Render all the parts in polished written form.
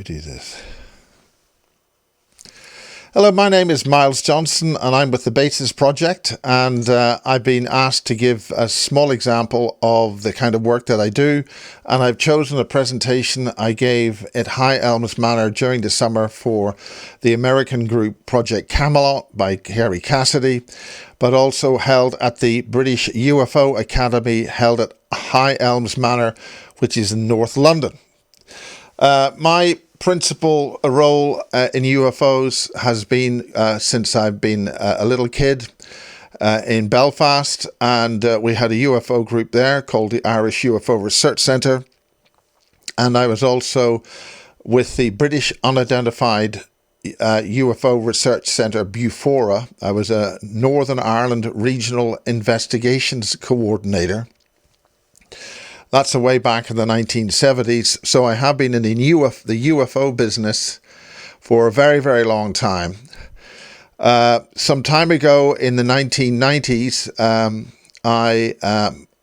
Do this. Hello, my name is Miles Johnston and I'm with the Basis Project, and I've been asked to give a small example of the kind of work that I do, and I've chosen a presentation I gave at High Elms Manor during the summer for the American group Project Camelot by Harry Cassidy, but also held at the British UFO Academy held at High Elms Manor, which is in North London. My principal role in UFOs has been since I've been a little kid in Belfast, and we had a UFO group there called the Irish UFO Research Centre, and I was also with the British Unidentified UFO Research Centre Bufora. I was a Northern Ireland Regional Investigations Coordinator. That's way back in the 1970s. So I have been in the UFO business for a very, very long time. Some time ago in the 1990s, I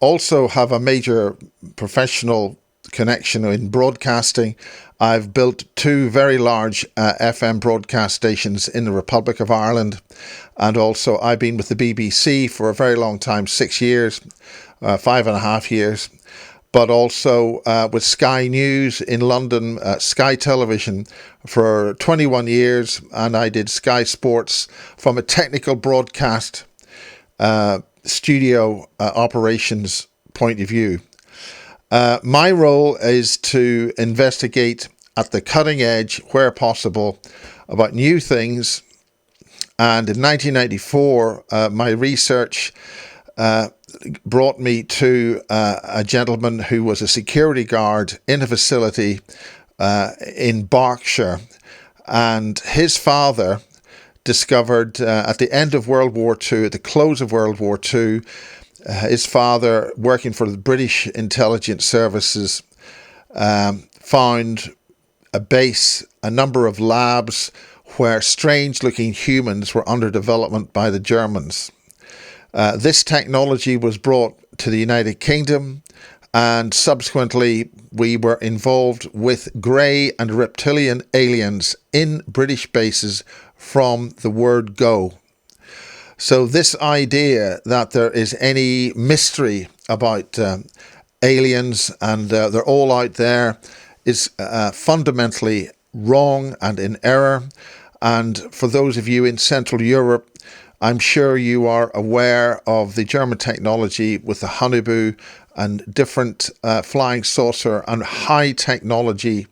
also have a major professional connection in broadcasting. I've built two very large FM broadcast stations in the Republic of Ireland. And also I've been with the BBC for a very long time, 6 years, 5.5 years. But also with Sky News in London, Sky Television for 21 years, and I did Sky Sports from a technical broadcast studio operations point of view. My role is to investigate at the cutting edge, where possible, about new things. And in 1994, my research brought me to a gentleman who was a security guard in a facility in Berkshire, and his father discovered at the end of World War II, at the close of World War II, his father, working for the British intelligence services, found a base, a number of labs where strange-looking humans were under development by the Germans. This technology was brought to the United Kingdom, and subsequently we were involved with grey and reptilian aliens in British bases from the word go. So this idea that there is any mystery about aliens and they're all out there is fundamentally wrong and in error. And for those of you in Central Europe, I'm sure you are aware of the German technology with the Honeyboo and different flying saucer and high technology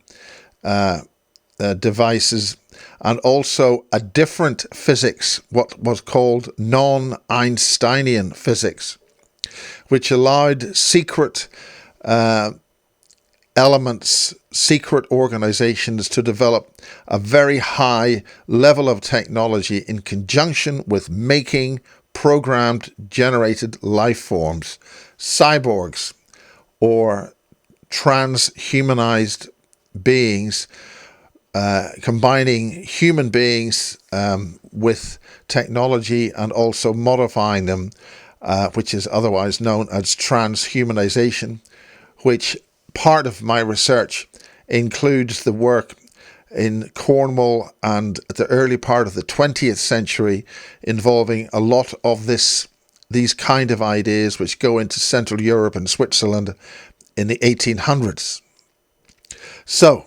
devices, and also a different physics, what was called non-Einsteinian physics, which allowed secret elements, secret organizations to develop a very high level of technology in conjunction with making programmed generated life forms, cyborgs, or transhumanized beings, combining human beings with technology and also modifying them, which is otherwise known as transhumanization, which part of my research includes the work in Cornwall and the early part of the 20th century, involving a lot of these kind of ideas which go into Central Europe and Switzerland in the 1800s. So,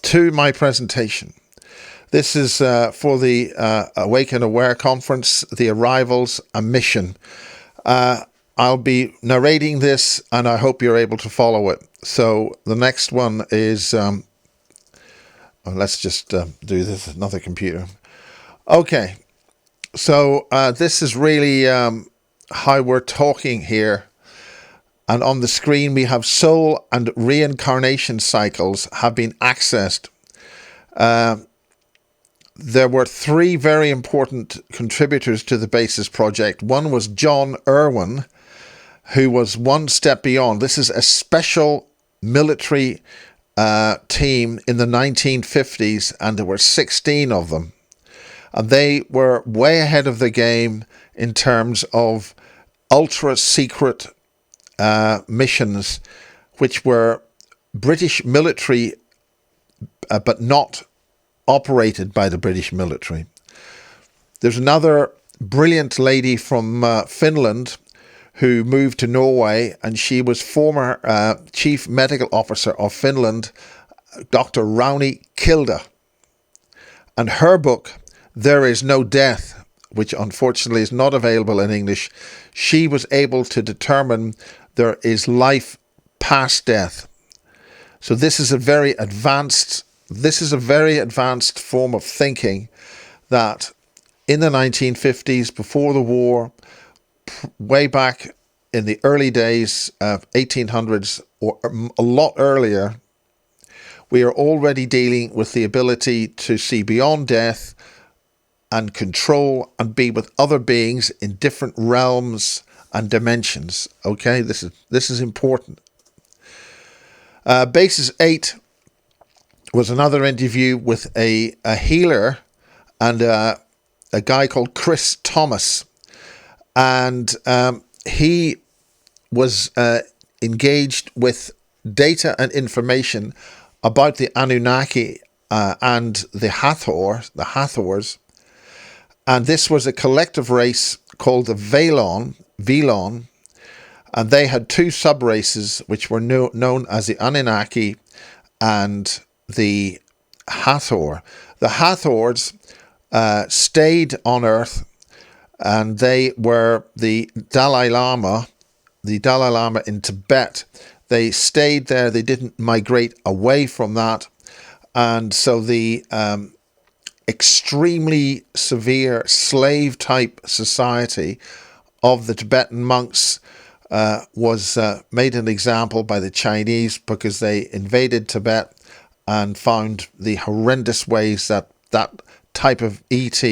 to my presentation. This is for the Awake and Aware conference, the Arrivals, a Mission. I'll be narrating this, and I hope you're able to follow it. So the next one is, let's just do this, another computer. Okay, so this is really how we're talking here. And on the screen we have soul and reincarnation cycles have been accessed. There were three very important contributors to the Basis Project. One was John Irwin, who was one step beyond. This is a special military team in the 1950s, and there were 16 of them. And they were way ahead of the game in terms of ultra-secret missions, which were British military but not operated by the British military. There's another brilliant lady from Finland who moved to Norway, and she was former Chief Medical Officer of Finland, Dr. Rauni Kilda. And her book, There Is No Death, which unfortunately is not available in English, she was able to determine there is life past death. So this is a very advanced form of thinking that in the 1950s, before the war, way back in the early days of 1800s or a lot earlier, we are already dealing with the ability to see beyond death and control and be with other beings in different realms and dimensions. Okay, this is important. Basis 8 was another interview with a healer and a guy called Chris Thomas. And he was engaged with data and information about the Anunnaki and the Hathors. And this was a collective race called the Velon, and they had two sub-races which were known as the Anunnaki and the Hathor. The Hathors stayed on Earth, and they were the Dalai Lama in Tibet. They stayed there. They didn't migrate away from that. And so the extremely severe slave-type society of the Tibetan monks was made an example by the Chinese, because they invaded Tibet and found the horrendous ways that type of ET,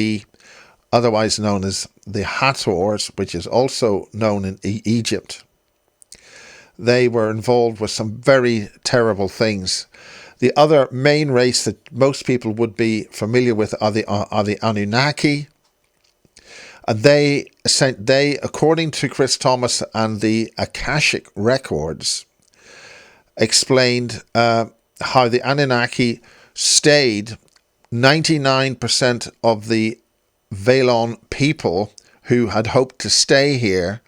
otherwise known as the Hathors, which is also known in Egypt, they were involved with some very terrible things. The other main race that most people would be familiar with are the Anunnaki. And they, according to Chris Thomas and the Akashic records, explained how the Anunnaki stayed. 99% of the Velon people who had hoped to stay here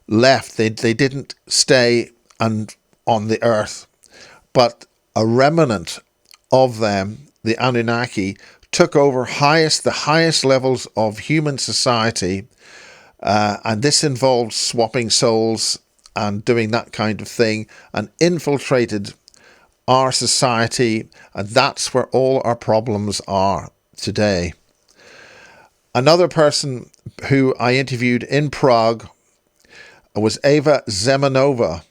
left. They didn't stay on the earth, but a remnant of them, the Anunnaki, took over the highest levels of human society, and this involved swapping souls and doing that kind of thing, and infiltrated our society, and that's where all our problems are today. Another person who I interviewed in Prague was Eva Zemanova,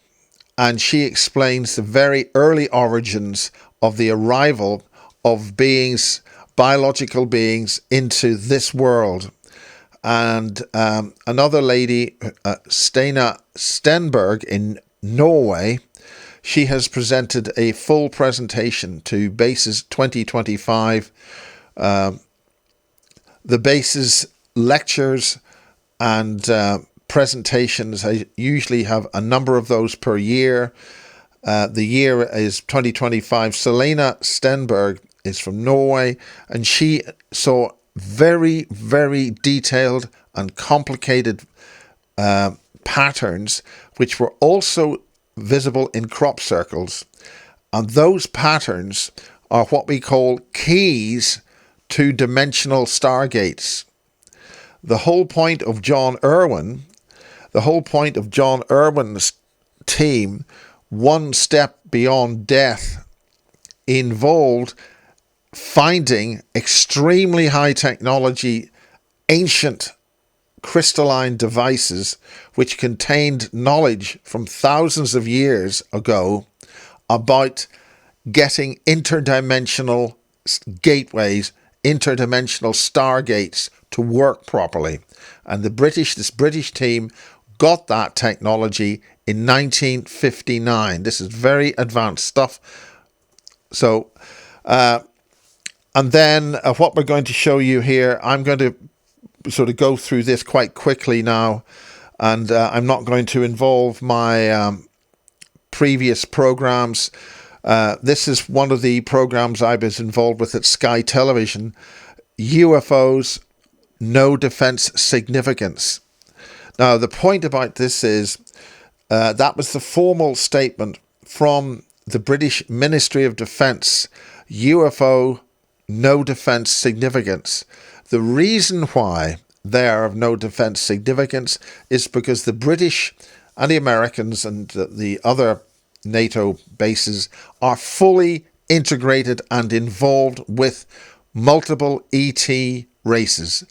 and she explains the very early origins of the arrival of beings, biological beings, into this world. And another lady, Stena Stenberg in Norway, she has presented a full presentation to Bases 2025. The Bases lectures and presentations, I usually have a number of those per year. The year is 2025. Selena Stenberg is from Norway, and she saw very, very detailed and complicated patterns, which were also visible in crop circles. And those patterns are what we call keys to dimensional stargates. The whole point of John Irwin's team, One Step Beyond Death, involved finding extremely high technology, ancient crystalline devices which contained knowledge from thousands of years ago about getting interdimensional gateways, interdimensional stargates to work properly. And this British team got that technology in 1959. This is very advanced stuff. So, and then what we're going to show you here, I'm going to sort of go through this quite quickly now, and I'm not going to involve my previous programs. This is one of the programs I was involved with at Sky Television. UFOs, no defense significance. Now, the point about this is that was the formal statement from the British Ministry of Defence. UFO, no defense significance. The reason why they are of no defense significance is because the British and the Americans and the other NATO bases are fully integrated and involved with multiple ET races.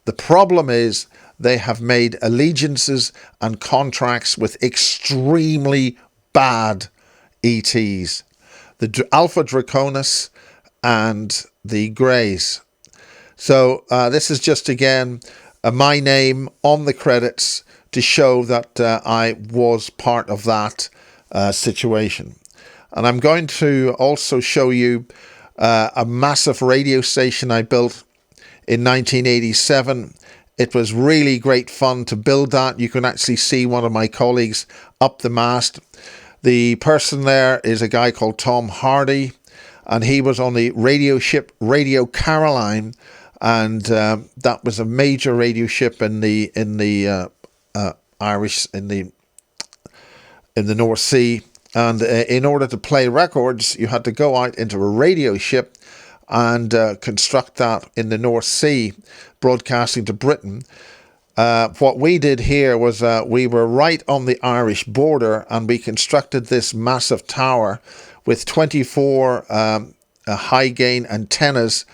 The problem is they have made allegiances and contracts with extremely bad ETs, the Alpha Draconis and the Greys. So this is just, again, my name on the credits to show that I was part of that situation. And I'm going to also show you a massive radio station I built in 1987. It was really great fun to build that. You can actually see one of my colleagues up the mast. The person there is a guy called Tom Hardy, and he was on the radio ship Radio Caroline, and that was a major radio ship in the Irish in the North Sea. And in order to play records, you had to go out into a radio ship and construct that in the North Sea, broadcasting to Britain. What we did here was we were right on the Irish border, and we constructed this massive tower with 24 high gain antennas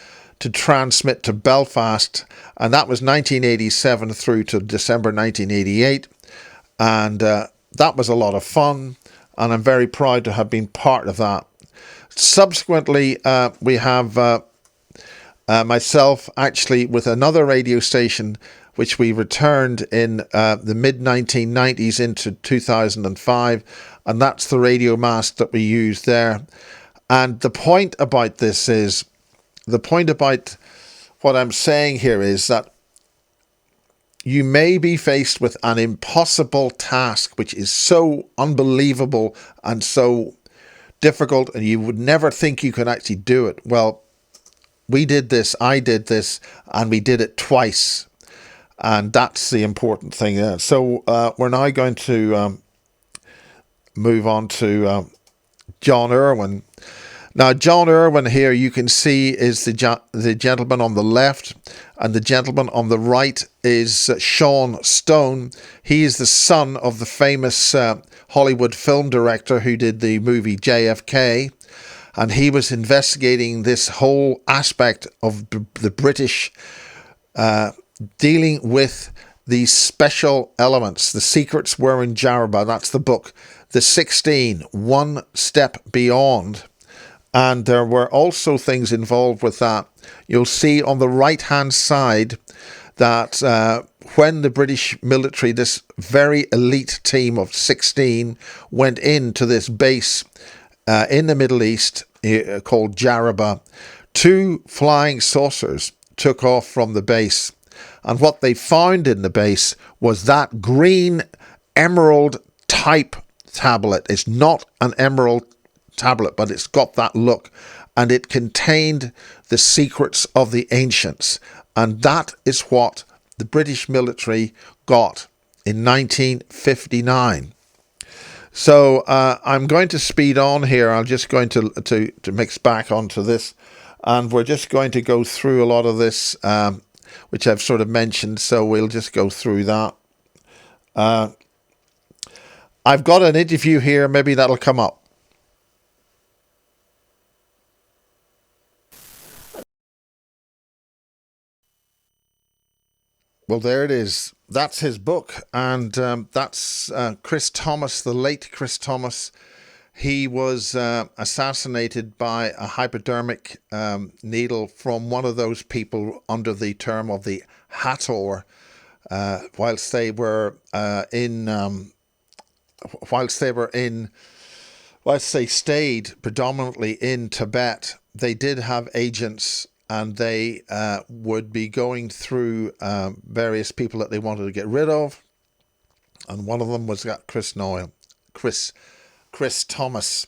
to transmit to Belfast, and that was 1987 through to December 1988, and that was a lot of fun, and I'm very proud to have been part of that. Subsequently, we have myself actually with another radio station which we returned in the mid-1990s into 2005, and that's the radio mast that we use there. And the point about this is, the point about what I'm saying here is that you may be faced with an impossible task, which is so unbelievable and so difficult, and you would never think you could actually do it. Well, we did this, I did this, and we did it twice. And that's the important thing. So we're now going to move on to John Irwin. Now, John Irwin here, you can see, is the gentleman on the left, and the gentleman on the right is Sean Stone. He is the son of the famous Hollywood film director who did the movie JFK, and he was investigating this whole aspect of the British dealing with these special elements. The Secrets Were in Jaraba, that's the book. The 16, One Step Beyond. And there were also things involved with that. You'll see on the right-hand side that when the British military, this very elite team of 16, went into this base in the Middle East called Jaraba, 2 flying saucers took off from the base. And what they found in the base was that green emerald type tablet. It's not an emerald tablet, but it's got that look, and it contained the secrets of the ancients, and that is what the British military got in 1959. So I'm going to speed on here. I'm just going to mix back onto this, and we're just going to go through a lot of this, which I've sort of mentioned, so we'll just go through that. I've got an interview here, maybe that'll come up. Well, there it is. That's his book, and that's Chris Thomas, the late Chris Thomas. He was assassinated by a hypodermic needle from one of those people under the term of the Hathor, whilst they stayed predominantly in Tibet. They did have agents, and they would be going through various people that they wanted to get rid of. And one of them was Chris Thomas.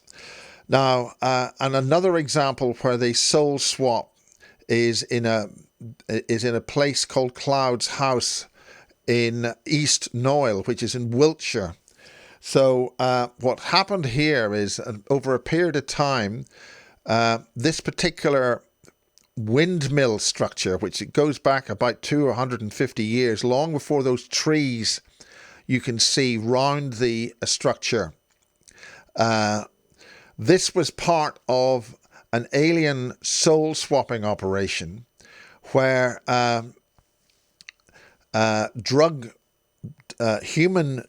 Now, and another example where they soul swap is in a place called Cloud's House in East Noyle, which is in Wiltshire. So what happened here is over a period of time, this particular windmill structure, which it goes back about 250 years, long before those trees you can see round the structure. This was part of an alien soul swapping operation where drugged human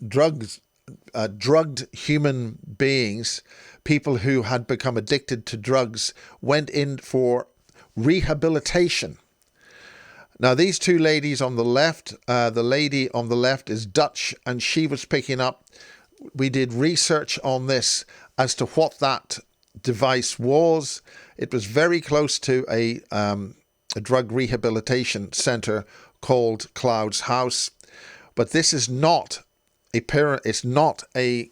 beings, people who had become addicted to drugs, went in for rehabilitation. Now, these two ladies on the left, the lady on the left is Dutch, and she was picking up. We did research on this as to what that device was. It was very close to a drug rehabilitation center called Cloud's House, but this is not it's not a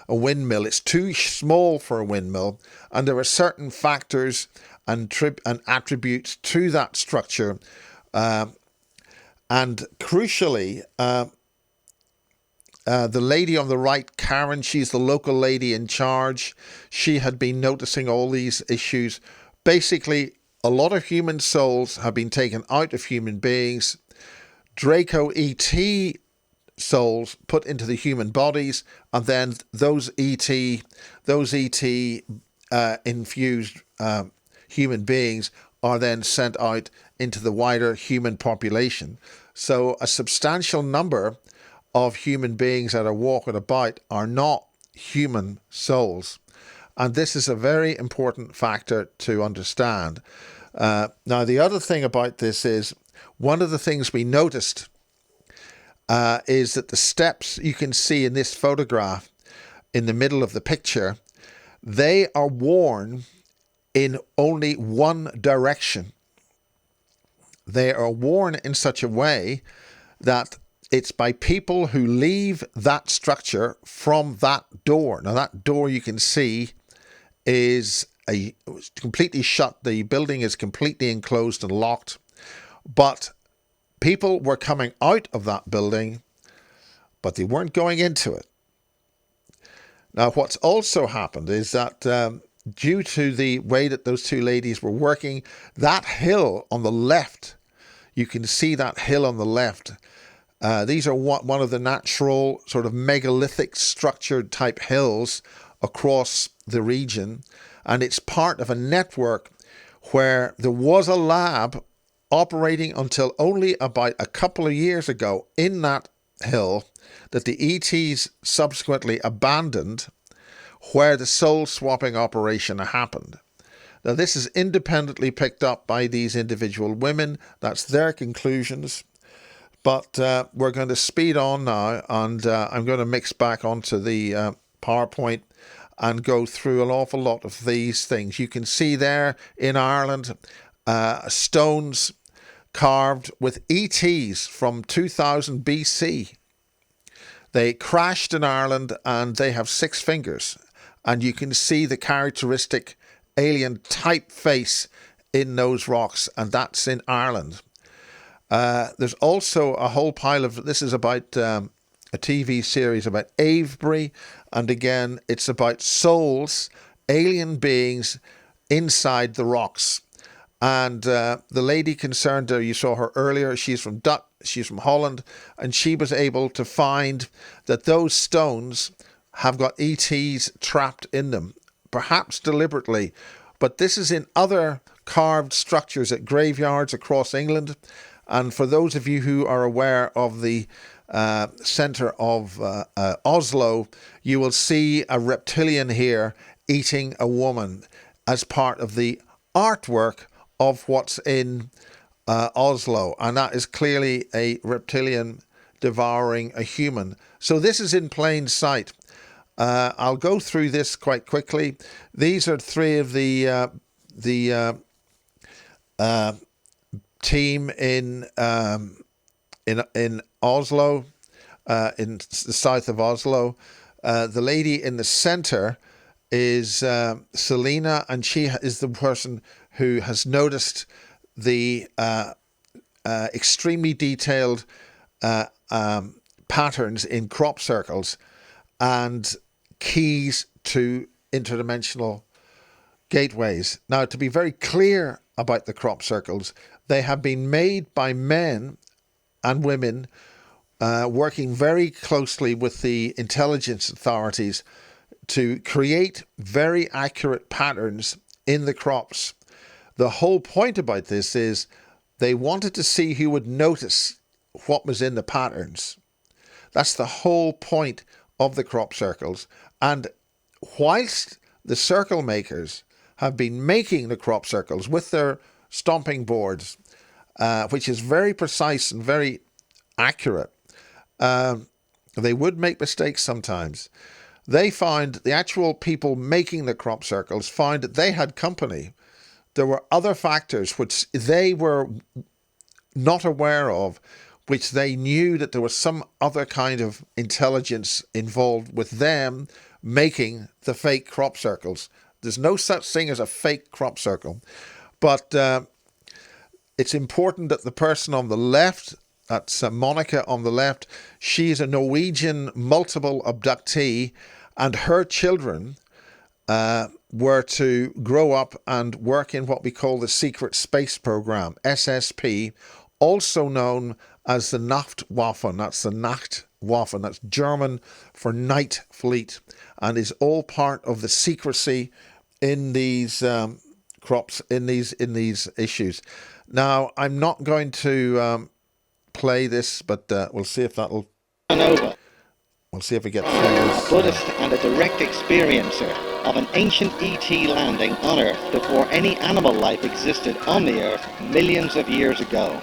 windmill. It's too small for a windmill, and there are certain factors and attributes to that structure, and crucially, the lady on the right, Karen, she's the local lady in charge. She had been noticing all these issues. Basically, a lot of human souls have been taken out of human beings. Draco ET souls put into the human bodies, and then those ET infused human beings are then sent out into the wider human population. So a substantial number of human beings that are walking about are not human souls. And this is a very important factor to understand. Now, the other thing about this is, one of the things we noticed is that the steps you can see in this photograph in the middle of the picture, they are worn in only one direction. They are worn in such a way that it's by people who leave that structure from that door. Now, that door you can see is completely shut. The building is completely enclosed and locked. But people were coming out of that building, but they weren't going into it. Now, what's also happened is that due to the way that those two ladies were working, that hill on the left, you can see that hill on the left. These are one of the natural sort of megalithic structured type hills across the region. And it's part of a network where there was a lab operating until only about a couple of years ago in that hill that the ETs subsequently abandoned, where the soul swapping operation happened. Now, this is independently picked up by these individual women. That's their conclusions. But we're going to speed on now, and I'm going to mix back onto the PowerPoint and go through an awful lot of these things. You can see there in Ireland stones carved with ETs from 2000 BC. They crashed in Ireland and they have 6 fingers. And you can see the characteristic alien type face in those rocks, and that's in Ireland. There's also a whole pile of, this is about a TV series about Avebury, and again, it's about souls, alien beings inside the rocks. And the lady concerned there, you saw her earlier, she's from Holland, and she was able to find that those stones have got ETs trapped in them, perhaps deliberately. But this is in other carved structures at graveyards across England. And for those of you who are aware of the centre of Oslo, you will see a reptilian here eating a woman as part of the artwork of what's in Oslo. And that is clearly a reptilian devouring a human. So this is in plain sight. I'll go through this quite quickly. These are 3 of the team in Oslo, in the south of Oslo. The lady in the center is Selena, and she is the person who has noticed the extremely detailed patterns in crop circles and keys to interdimensional gateways. Now, to be very clear about the crop circles, they have been made by men and women working very closely with the intelligence authorities to create very accurate patterns in the crops. The whole point about this is they wanted to see who would notice what was in the patterns. That's the whole point of the crop circles. And whilst the circle makers have been making the crop circles with their stomping boards, which is very precise and very accurate, they would make mistakes sometimes. They found, the actual people making the crop circles found that they had company. There were other factors which they were not aware of, which they knew that there was some other kind of intelligence involved with them making the fake crop circles. There's no such thing as a fake crop circle. But it's important that the person on the left, that's Monica on the left, she's a Norwegian multiple abductee, and her children were to grow up and work in what we call the Secret Space Program, SSP, also known as the Nachtwaffen. That's the Nachtwaffen. That's German for night fleet, and is all part of the secrecy in these crops, in these issues. Now, I'm not going to play this, but we'll see if that'll. We'll see if we get through this. A Buddhist and a direct experiencer of an ancient ET landing on Earth before any animal life existed on the Earth millions of years ago.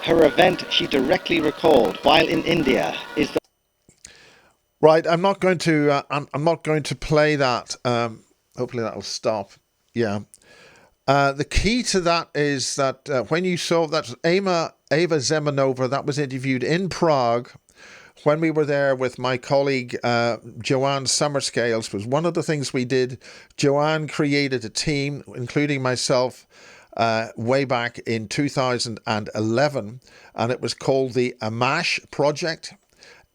Her event she directly recalled while in India is the... Right, I'm not going to play that. Hopefully that'll stop. Yeah. The key to that is that when you saw that Ava Zemanova, that was interviewed in Prague when we were there with my colleague Joanne Summerscales. Was one of the things we did. Joanne created a team, including myself, way back in 2011, and it was called the AMACH Project,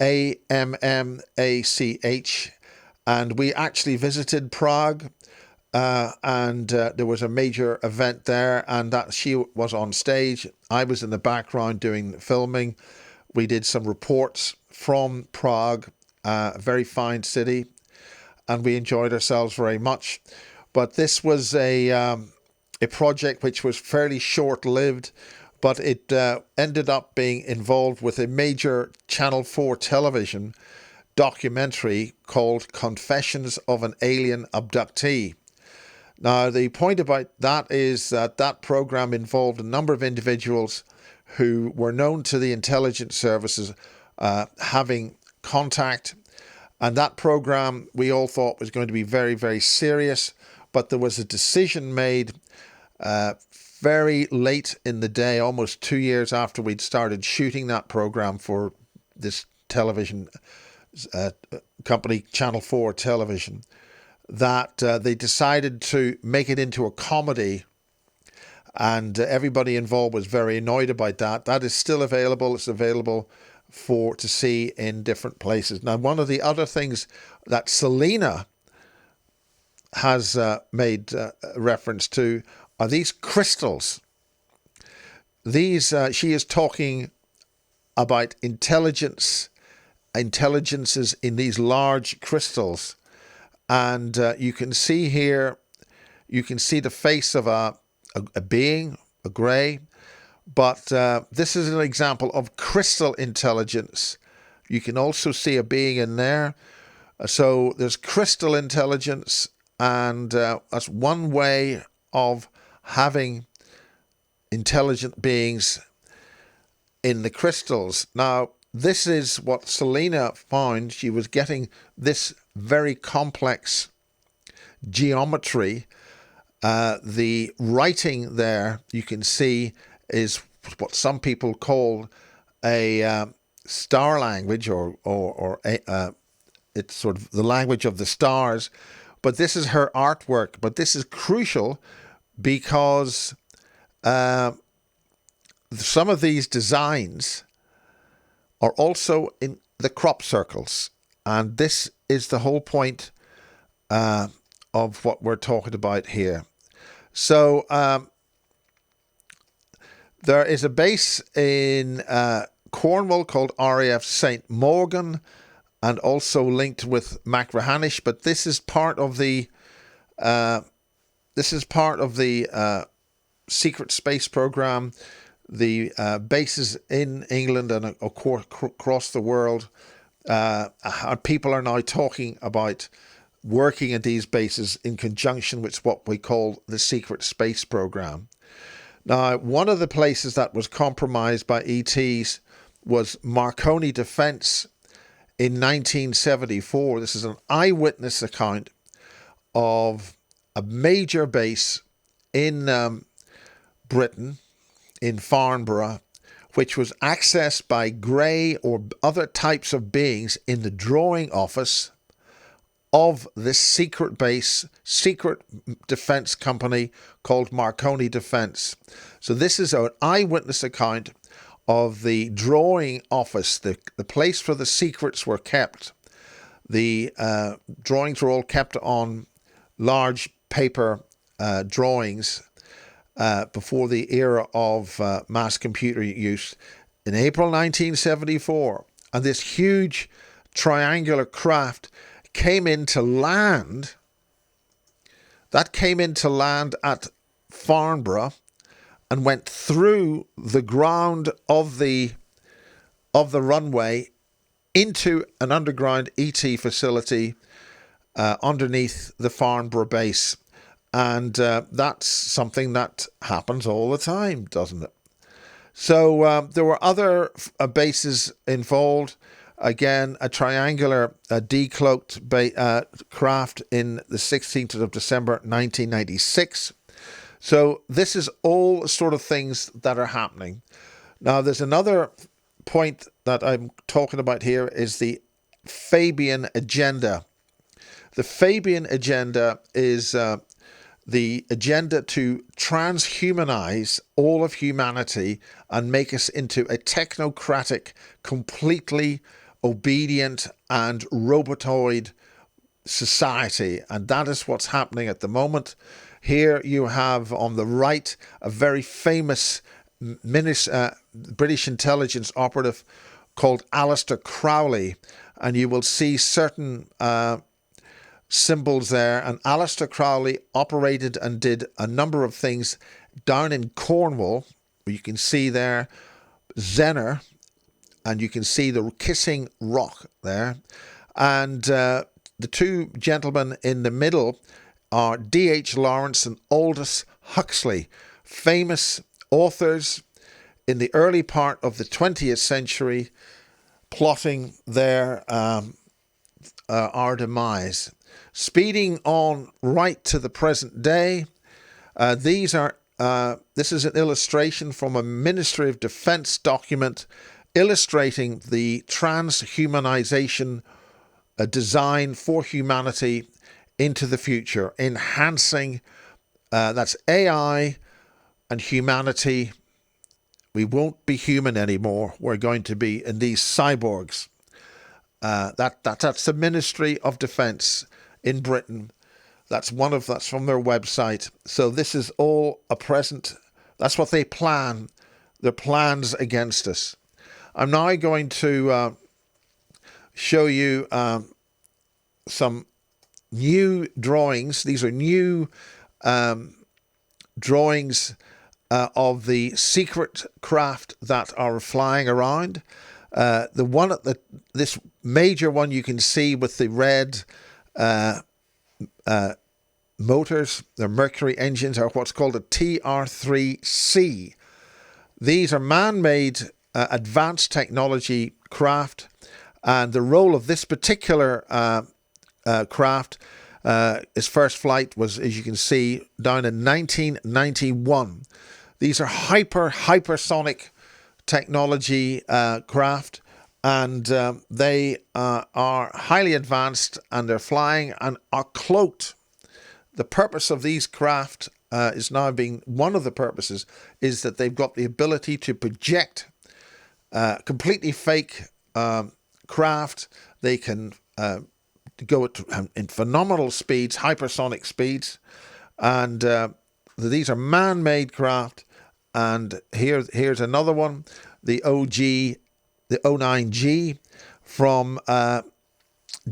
AMMACH, and we actually visited Prague. And there was a major event there, and that she was on stage. I was in the background doing filming. We did some reports from Prague, a very fine city, and we enjoyed ourselves very much. But this was a project which was fairly short-lived, but it ended up being involved with a major Channel 4 television documentary called Confessions of an Alien Abductee. Now, the point about that is that that program involved a number of individuals who were known to the intelligence services having contact. And that program we all thought was going to be very, very serious. But there was a decision made very late in the day, almost 2 years after we'd started shooting that program for this television company, Channel 4 Television, that they decided to make it into a comedy, and everybody involved was very annoyed about that. That is still available. It's available to see in different places. Now, one of the other things that Selena has made reference to are these crystals. These she is talking about intelligences in these large crystals. And you can see here, you can see the face of a being, a grey. But this is an example of crystal intelligence. You can also see a being in there. So there's crystal intelligence, and that's one way of having intelligent beings in the crystals. Now, this is what Selena found. She was getting this very complex geometry. The writing there, you can see, is what some people call a star language or it's sort of the language of the stars. But this is her artwork. But this is crucial because some of these designs are also in the crop circles. And this is the whole point of what we're talking about here. So there is a base in Cornwall called RAF St. Morgan, and also linked with Machrihanish. But this is part of the secret space program. The bases in England and across the world, people are now talking about working at these bases in conjunction with what we call the secret space program. Now, one of the places that was compromised by ETs was Marconi Defence in 1974. This is an eyewitness account of a major base in Britain, in Farnborough, which was accessed by grey or other types of beings in the drawing office of this secret base, secret defence company called Marconi Defence. So this is an eyewitness account of the drawing office, the place where the secrets were kept. The drawings were all kept on large paper drawings before the era of mass computer use in April 1974. And this huge triangular craft came into land. That came into land at Farnborough and went through the ground of the runway into an underground ET facility underneath the Farnborough base. And that's something that happens all the time, doesn't it? So there were other bases involved. Again, a triangular decloaked craft in the 16th of December 1996. So this is all sort of things that are happening. Now, there's another point that I'm talking about here is the Fabian agenda. The Fabian agenda is the agenda to transhumanize all of humanity and make us into a technocratic, completely obedient and robotoid society. And that is what's happening at the moment. Here you have on the right a very famous British intelligence operative called Aleister Crowley, and you will see certain symbols there. And Aleister Crowley operated and did a number of things down in Cornwall. You can see there Zener, and you can see the kissing rock there. And the two gentlemen in the middle are D.H. Lawrence and Aldous Huxley, famous authors in the early part of the 20th century, plotting their our demise. Speeding on right to the present day, this is an illustration from a Ministry of Defence document illustrating the transhumanization design for humanity into the future, enhancing that's AI and humanity. We won't be human anymore. We're going to be in these cyborgs. That's the Ministry of Defence in Britain. That's from their website. So this is all a present. That's what they plan. Their plans against us. I'm now going to show you some new drawings. These are new drawings of the secret craft that are flying around. The one at this major one you can see with the red motors, the Mercury engines, are what's called a TR-3C. These are man-made advanced technology craft, and the role of this particular craft, its first flight was, as you can see, down in 1991. These are hypersonic technology craft, and they are highly advanced, and they're flying and are cloaked. The purpose of these craft is now being, one of the purposes is that they've got the ability to project completely fake craft. They can go in phenomenal speeds, hypersonic speeds, and these are man-made craft. And here's another one, the O9G from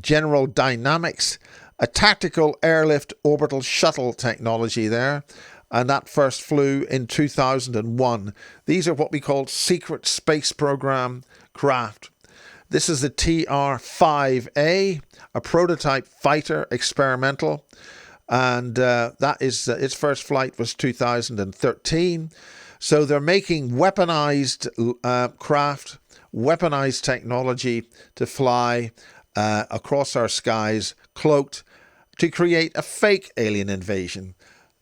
General Dynamics, a tactical airlift orbital shuttle technology there, and that first flew in 2001. These are what we call secret space program craft. This is the TR-5A, a prototype fighter experimental, and that is its first flight was 2013. So they're making weaponized craft, weaponized technology to fly across our skies, cloaked, to create a fake alien invasion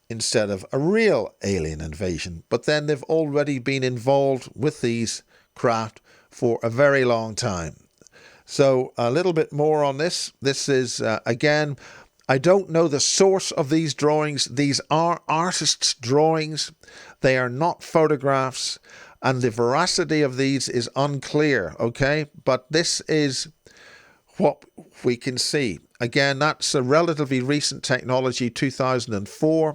instead of a real alien invasion. But then they've already been involved with these craft for a very long time. So a little bit more on this. This is, again, I don't know the source of these drawings. These are artists' drawings. They are not photographs, and the veracity of these is unclear, okay? But this is what we can see. Again, that's a relatively recent technology, 2004,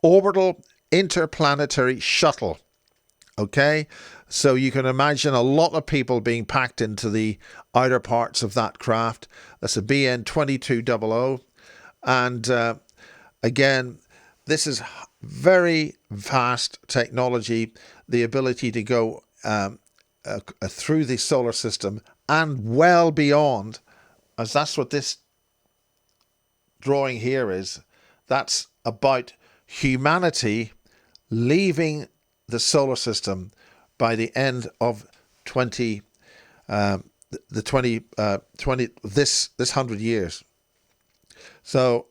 orbital interplanetary shuttle. Okay, so you can imagine a lot of people being packed into the outer parts of that craft. That's a BN 2200. And again, this is very vast technology, the ability to go through the solar system and well beyond, as that's what this drawing here is. That's about humanity leaving the solar system by the end of this 100 years. So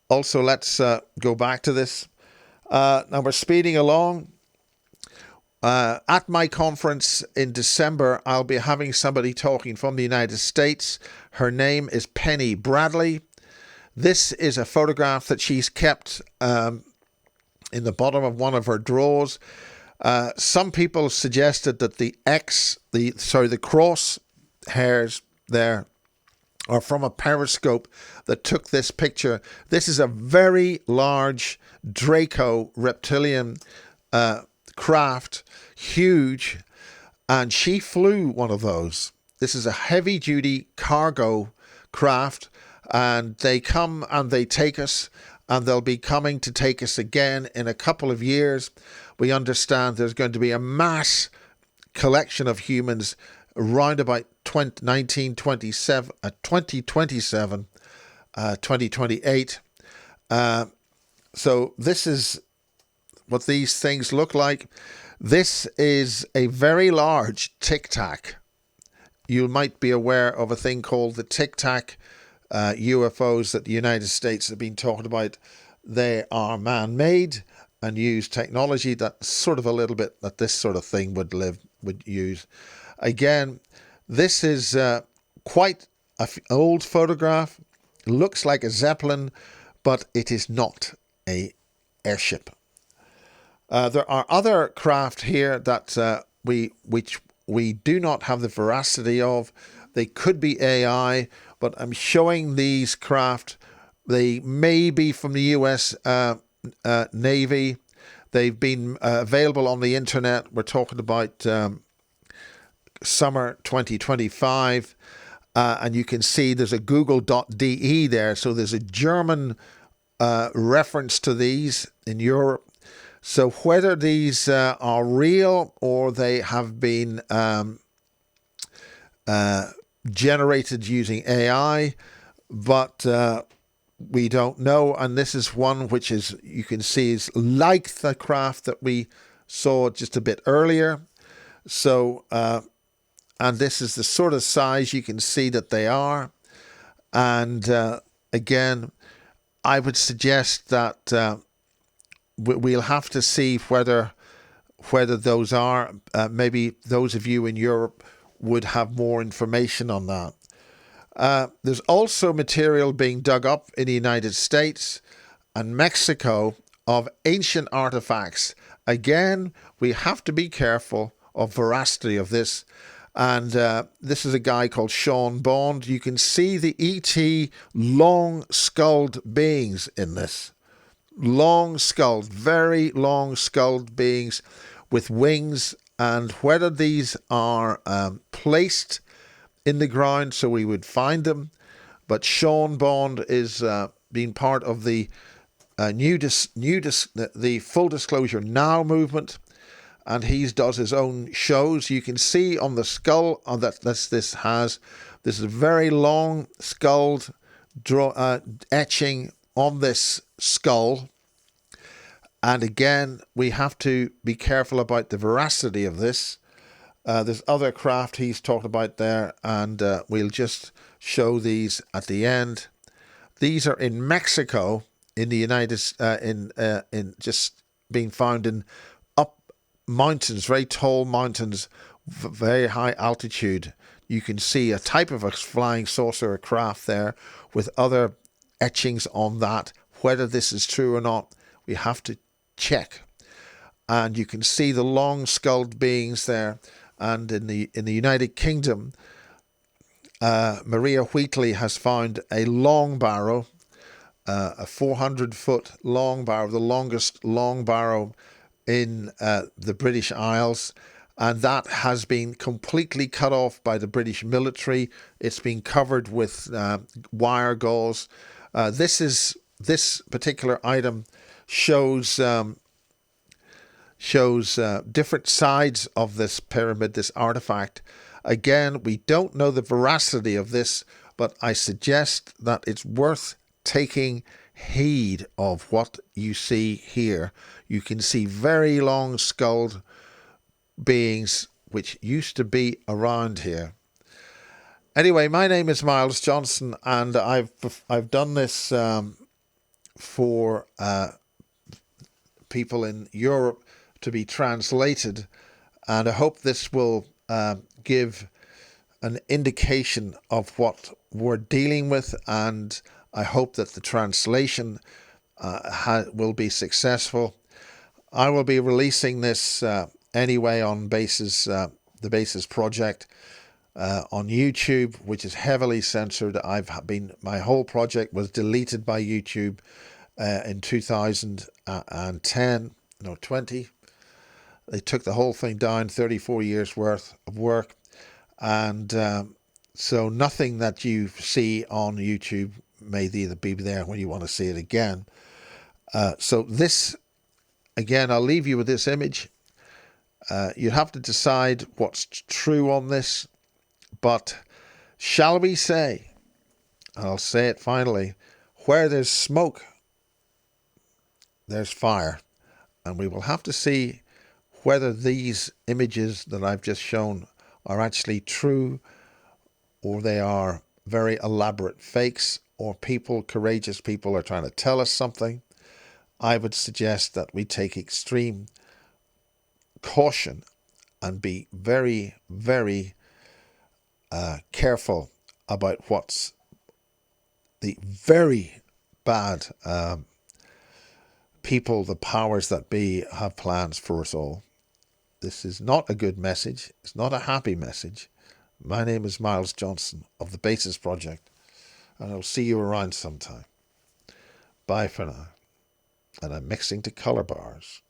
also let's go back to this. Now we're speeding along. At my conference in December, I'll be having somebody talking from the United States. Her name is Penny Bradley. This is a photograph that she's kept in the bottom of one of her drawers. Some people suggested that the cross hairs there are from a periscope that took this picture. This is a very large Draco reptilian craft, huge, and she flew one of those. This is a heavy-duty cargo craft, and they come and they take us, and they'll be coming to take us again in a couple of years. We understand there's going to be a mass collection of humans around about 2027, 2028. So this is what these things look like. This is a very large Tic Tac. You might be aware of a thing called the Tic Tac UFOs that the United States have been talking about. They are man-made and use technology that's sort of a little bit that this sort of thing would use. Again, this is quite an old photograph. It looks like a Zeppelin, but it is not a airship. There are other craft here that which we do not have the veracity of. They could be AI, but I'm showing these craft. They may be from the US Navy. They've been available on the internet. We're talking about summer 2025. And you can see there's a google.de there. So there's a German reference to these in Europe. So whether these are real or they have been generated using AI, but we don't know. And this is one which is, you can see, is like the craft that we saw just a bit earlier. So, and this is the sort of size you can see that they are. And again, I would suggest that we'll have to see whether those are, maybe those of you in Europe would have more information on that. There's also material being dug up in the United States and Mexico of ancient artifacts. Again, we have to be careful of veracity of this. And this is a guy called Sean Bond. You can see the ET long-skulled beings in this. Long-skulled, very long-skulled beings with wings. And whether these are placed in the ground so we would find them. But Sean Bond is being part of the the Full Disclosure Now movement, and he does his own shows. You can see on the skull that this is a very long skulled etching on this skull. And again, we have to be careful about the veracity of this. There's other craft he's talked about there, and we'll just show these at the end. These are in Mexico, in the in just being found in up mountains, very tall mountains, very high altitude. You can see a type of a flying saucer craft there with other etchings on that. Whether this is true or not, we have to check. And you can see the long-skulled beings there. And in the United Kingdom, Maria Wheatley has found a long barrow, a 400-foot long barrow, the longest long barrow in the British Isles, and that has been completely cut off by the British military. It's been covered with wire gauze. This particular item shows different sides of this pyramid, this artifact. Again, we don't know the veracity of this, but I suggest that it's worth taking heed of what you see here. You can see very long-skulled beings which used to be around here. Anyway, my name is Miles Johnston, and I've done this for people in Europe to be translated, and I hope this will give an indication of what we're dealing with, and I hope that the translation will be successful. I will be releasing this anyway on the Basis Project on YouTube, which is heavily censored. My whole project was deleted by YouTube in 2020. They took the whole thing down, 34 years worth of work. And so nothing that you see on YouTube may either be there when you want to see it again. So this, again, I'll leave you with this image. You have to decide what's true on this. But shall we say, and I'll say it finally, where there's smoke, there's fire. And we will have to see whether these images that I've just shown are actually true, or they are very elaborate fakes, or courageous people are trying to tell us something. I would suggest that we take extreme caution and be very, very careful about what's the very bad people, the powers that be, have plans for us all. This is not a good message. It's not a happy message. My name is Miles Johnston of the Basis Project, and I'll see you around sometime. Bye for now. And I'm mixing to color bars.